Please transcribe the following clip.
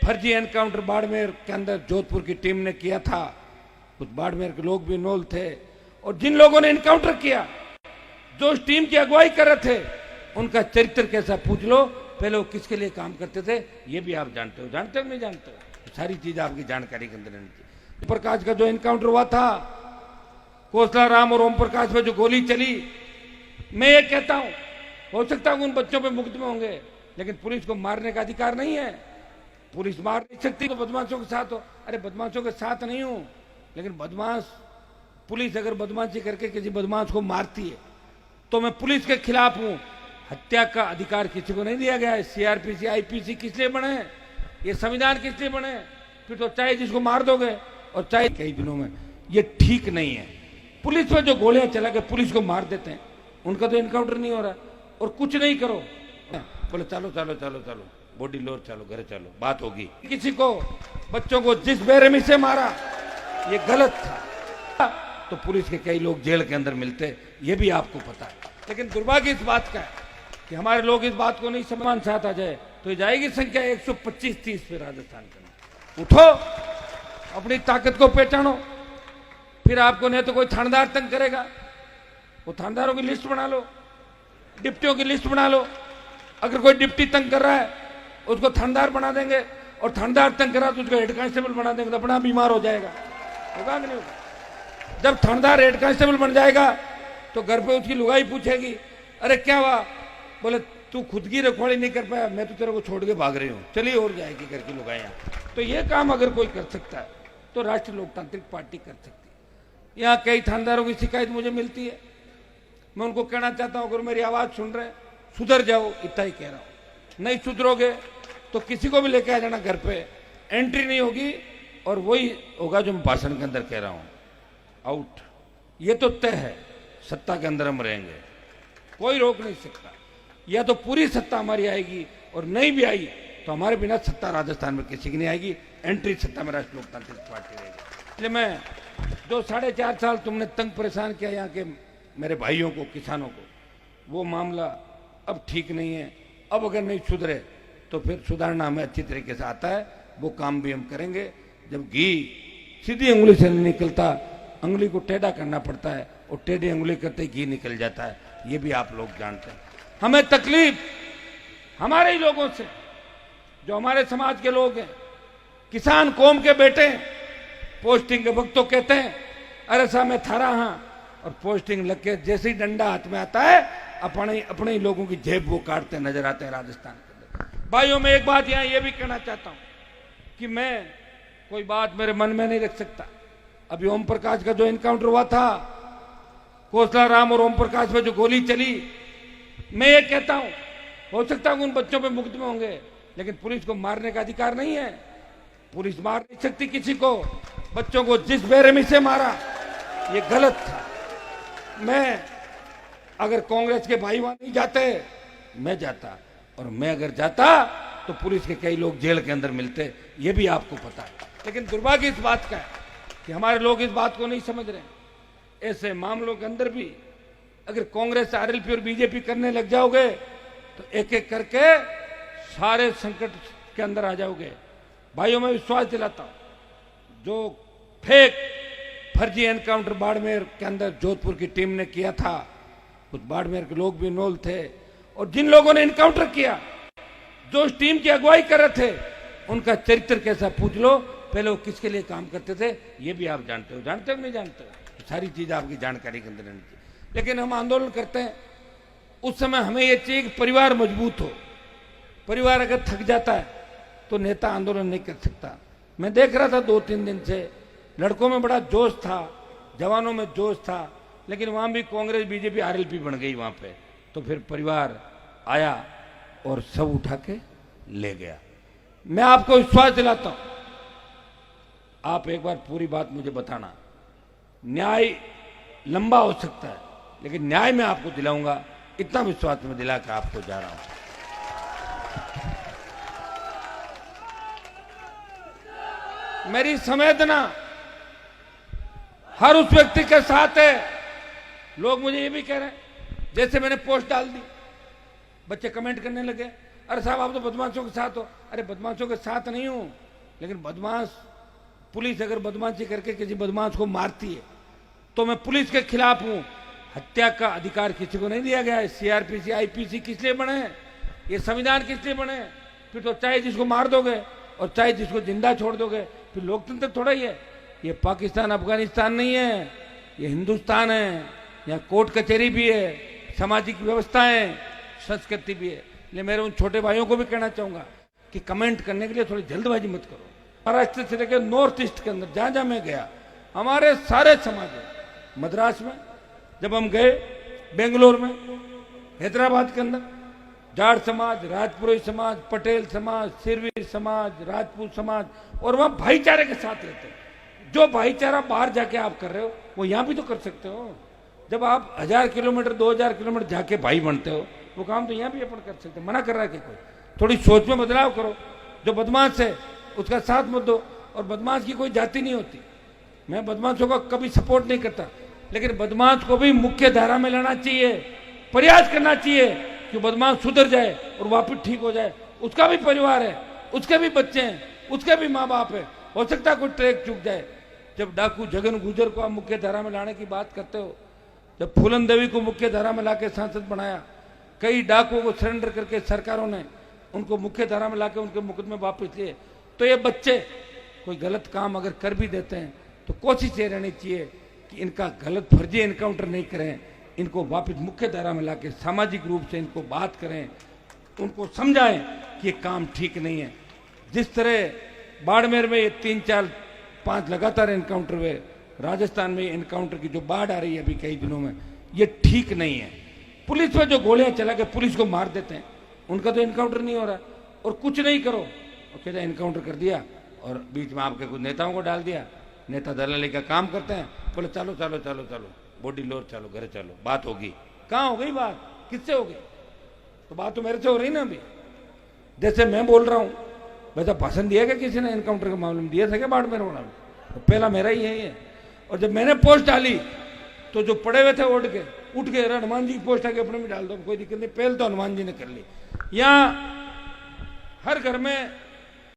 फर्जी एनकाउंटर बाड़मेर के अंदर जोधपुर की टीम ने किया था, कुछ बाड़मेर के लोग भी इन्वॉल्व थे, और जिन लोगों ने एनकाउंटर किया, जो उस टीम की अगुवाई कर रहे थे, उनका चरित्र कैसा पूछ लो, पहले वो किसके लिए काम करते थे, ये भी आप जानते हो नहीं जानते हो, सारी चीज आपकी जानकारी के अंदर रहनी चाहिए। प्रकाश का जो एनकाउंटर हुआ था, कोसला राम और ओम प्रकाश में जो गोली चली, मैं ये कहता हूं, हो सकता है उन बच्चों पे मुकदमे होंगे, लेकिन पुलिस को मारने का अधिकार नहीं है। पुलिस मार नहीं सकती तो बदमाशों के साथ हो। अरे बदमाशों के साथ नहीं हूं, लेकिन बदमाश, पुलिस अगर बदमाशी करके किसी बदमाश को मारती है तो मैं पुलिस के खिलाफ हूं। हत्या का अधिकार किसी को नहीं दिया गया है। सीआरपीसी आईपीसी किस लिए बने, ये संविधान किस लिए बने? फिर तो चाहे जिसको मार दोगे और चाहे कई दिनों में, ये ठीक नहीं है। पुलिस में जो गोलियां चला के पुलिस को मार देते हैं, उनका तो एनकाउंटर नहीं हो रहा, और कुछ नहीं करो, बोले चलो चलो चलो चलो बॉडी लोर, चलो घर चलो, बात होगी। किसी को, बच्चों को जिस बेरहमी से मारा, ये गलत था, तो पुलिस के कई लोग जेल के अंदर मिलते, ये भी आपको पता है। लेकिन दुर्भाग्य इस बात का है कि हमारे लोग इस बात को नहीं समझ, साथ आ जाए तो जाएगी संख्या 125-30 पे राजस्थान के अंदर। उठो, अपनी ताकत को पहचानो, फिर आपको नहीं तो कोई थानेदार तंग करेगा, वो थानेदारों की लिस्ट बना लो, डिप्टियों की लिस्ट बना लो। अगर कोई डिप्टी तंग कर रहा है उसको थानेदार बना देंगे, और थानेदार तंग कर रहा है तो उसको हेड कांस्टेबल बना देंगे, तो अपना बीमार हो जाएगा। होगा कि नहीं होगा? जब थानेदार हेड कांस्टेबल बन जाएगा तो घर पे उसकी लुगाई पूछेगी, अरे क्या हुआ? बोले तू खुद की रखवाली नहीं कर पाया, मैं तो तेरे को छोड़ के भाग रही हूँ, चलिए और जाएगी घर की लुगाइयाँ। तो ये काम अगर कोई कर सकता है तो राष्ट्रीय लोकतांत्रिक पार्टी कर सकती है। यहाँ कई थानेदारों की शिकायत मुझे मिलती है, मैं उनको कहना चाहता हूँ, अगर मेरी आवाज सुन रहे, सुधर जाओ, इतना ही कह रहा हूँ। नहीं सुधरोगे तो किसी को भी लेके आ जाना घर पे, एंट्री नहीं होगी, और वही होगा जो मैं भाषण के अंदर कह रहा हूँ, आउट। ये तो तय है, सत्ता के अंदर हम रहेंगे, कोई रोक नहीं सकता। या तो पूरी सत्ता हमारी आएगी, और नहीं भी आई तो हमारे बिना सत्ता राजस्थान में किसी की नहीं आएगी। एंट्री सत्ता में राष्ट्रीय लोकतांत्रिक पार्टी रहेगी। इसलिए मैं, जो 4.5 साल तुमने तंग परेशान किया यहाँ के मेरे भाइयों को, किसानों को, वो मामला अब ठीक नहीं है। अब अगर नहीं सुधरे तो फिर सुधारना हमें अच्छी तरीके से आता है, वो काम भी हम करेंगे। जब घी सीधी उंगली से नहीं निकलता, उंगली को टेढ़ा करना पड़ता है, और टेढ़ी उंगली करते ही घी निकल जाता है, ये भी आप लोग जानते हैं। हमें तकलीफ हमारे ही लोगों से, जो हमारे समाज के लोग हैं, किसान कौम के बेटे, पोस्टिंग के वक्त तो कहते हैं अरे साहब मैं थारा हाँ, और पोस्टिंग लग के जैसे ही डंडा हाथ में आता है, अपने ही लोगों की जेब वो काटते नजर आते हैं राजस्थान के अंदर। भाइयों, मैं एक बात यहां ये भी कहना चाहता हूं कि मैं कोई बात मेरे मन में नहीं रख सकता। अभी ओम प्रकाश का जो एनकाउंटर हुआ था, कोसला राम और ओम प्रकाश में जो गोली चली, मैं ये कहता हूं, हो सकता है उन बच्चों पे मुकदमे होंगे, लेकिन पुलिस को मारने का अधिकार नहीं है। पुलिस मार नहीं सकती किसी को, बच्चों को जिस बेरहमी से मारा, ये गलत था। मैं, अगर कांग्रेस के भाई वहां नहीं जाते, मैं जाता, और मैं अगर जाता तो पुलिस के कई लोग जेल के अंदर मिलते, ये भी आपको पता है। लेकिन दुर्भाग्य इस बात का है कि हमारे लोग इस बात को नहीं समझ रहे। ऐसे मामलों के अंदर भी अगर कांग्रेस, आरएलपी और बीजेपी करने लग जाओगे तो एक एक करके सारे संकट के अंदर आ जाओगे। भाइयों, मैं विश्वास दिलाता हूं, जो फेक फर्जी एनकाउंटर बाड़मेर के अंदर जोधपुर की टीम ने किया था, कुछ बाड़मेर के लोग भी इन्वॉल्व थे, और जिन लोगों ने एनकाउंटर किया, जो उस टीम की अगुवाई कर रहे थे, उनका चरित्र कैसा पूछ लो, पहले वो किसके लिए काम करते थे, ये भी आप जानते हो नहीं जानते हो, सारी चीज आपकी जानकारी के अंदर रहनी चाहिए। लेकिन हम आंदोलन करते हैं, उस समय हमें यह चाहिए कि परिवार मजबूत हो। परिवार अगर थक जाता है तो नेता आंदोलन नहीं कर सकता। मैं देख रहा था 2-3 दिन से, लड़कों में बड़ा जोश था, जवानों में जोश था, लेकिन वहां भी कांग्रेस, बीजेपी, आरएलपी बन गई वहां पे, तो फिर परिवार आया और सब उठा के ले गया। मैं आपको विश्वास दिलाता हूं, आप एक बार पूरी बात मुझे बताना। न्याय लंबा हो सकता है, लेकिन न्याय मैं आपको दिलाऊंगा, इतना विश्वास मैं दिला कर आपको जा रहा हूं। मेरी संवेदना हर उस व्यक्ति के साथ है। लोग मुझे ये भी कह रहे हैं, जैसे मैंने पोस्ट डाल दी, बच्चे कमेंट करने लगे, अरे साहब आप तो बदमाशों के साथ हो। अरे बदमाशों के साथ नहीं हूं, लेकिन बदमाश, पुलिस अगर बदमाशी करके किसी बदमाश को मारती है तो मैं पुलिस के खिलाफ हूं। हत्या का अधिकार किसी को नहीं दिया गया है। सीआरपीसी आईपीसी किस लिए बने हैं? ये संविधान किस लिए बने हैं? फिर तो चाहे जिसको मार दोगे और चाहे जिसको जिंदा छोड़ दोगे, फिर लोकतंत्र थोड़ा ही है। ये पाकिस्तान अफगानिस्तान नहीं है, ये हिंदुस्तान है। यहाँ कोर्ट कचहरी भी है, सामाजिक व्यवस्था है, संस्कृति भी है। इसलिए मेरे उन छोटे भाइयों को भी कहना चाहूंगा कि कमेंट करने के लिए थोड़ी जल्दबाजी मत करो। महाराष्ट्र से लेकर नॉर्थ ईस्ट के अंदर जहां जहां मैं गया, हमारे सारे समाज है। मद्रास में जब हम गए, बेंगलोर में, हैदराबाद के अंदर जाट समाज, राजपुरोही समाज, पटेल समाज, सिरवीर समाज, राजपूत समाज, और वहां भाईचारे के साथ रहते हैं। जो भाईचारा बाहर जाके आप कर रहे हो वो यहां भी तो कर सकते हो। जब आप 1000 किलोमीटर 2000 किलोमीटर जाके भाई बनते हो, वो काम तो यहां भी अपन कर सकते हैं। मना कर रहा है कि कोई? थोड़ी सोच में बदलाव करो। जो बदमाश है उसका साथ मत दो। और बदमाश की कोई जाति नहीं होती। मैं बदमाशों का कभी सपोर्ट नहीं करता, लेकिन बदमाश को भी मुख्य धारा में लाना चाहिए। प्रयास करना चाहिए कि बदमाश सुधर जाए और वापस ठीक हो जाए। उसका भी परिवार है, उसके भी बच्चे हैं, उसके भी माँ बाप है। हो सकता है कोई ट्रैक चूक जाए। जब डाकू जगन गुजर को आप मुख्य धारा में लाने की बात करते हो, जब फूलन देवी को मुख्य धारा में लाके सांसद बनाया, कई डाकुओं को सरेंडर करके सरकारों ने उनको मुख्य धारा में लाके उनके मुकदमे वापस लिए, तो ये बच्चे कोई गलत काम अगर कर भी देते हैं तो कोशिश ये रहनी चाहिए कि इनका गलत फर्जी एनकाउंटर नहीं करें, इनको वापस मुख्य धारा में लाके सामाजिक रूप से इनको बात करें, उनको समझाएं कि ये काम ठीक नहीं है। जिस तरह बाड़मेर में ये 3 4 5 लगातार एनकाउंटर हुए, राजस्थान में एनकाउंटर की जो बाढ़ आ रही है अभी कई दिनों में, ये ठीक नहीं है। पुलिस में जो गोलियां चला के पुलिस को मार देते हैं, उनका तो एनकाउंटर नहीं हो रहा। और कुछ नहीं करो और कहते एनकाउंटर कर दिया और बीच में आपके कुछ नेताओं को डाल दिया। नेता दलाली का काम करते हैं, बोले चलो चलो चलो चलो बॉडी लोर, चलो घर चलो, बात होगी। कहाँ हो गई बात? किससे हो गई? तो बात तो मेरे से हो रही ना अभी। जैसे मैं बोल रहा हूं वैसा भाषण दिया क्या किसी ने एनकाउंटर के मामले में? दिया था क्या बाढ़ में रोना? तो पहला मेरा ही है ये। और जब मैंने पोस्ट डाली तो जो पड़े हुए थे उठ के हनुमान जी की पोस्ट आके अपने में डाल दो, कोई दिक्कत नहीं। पहल तो हनुमान जी ने कर ली। यहाँ हर घर में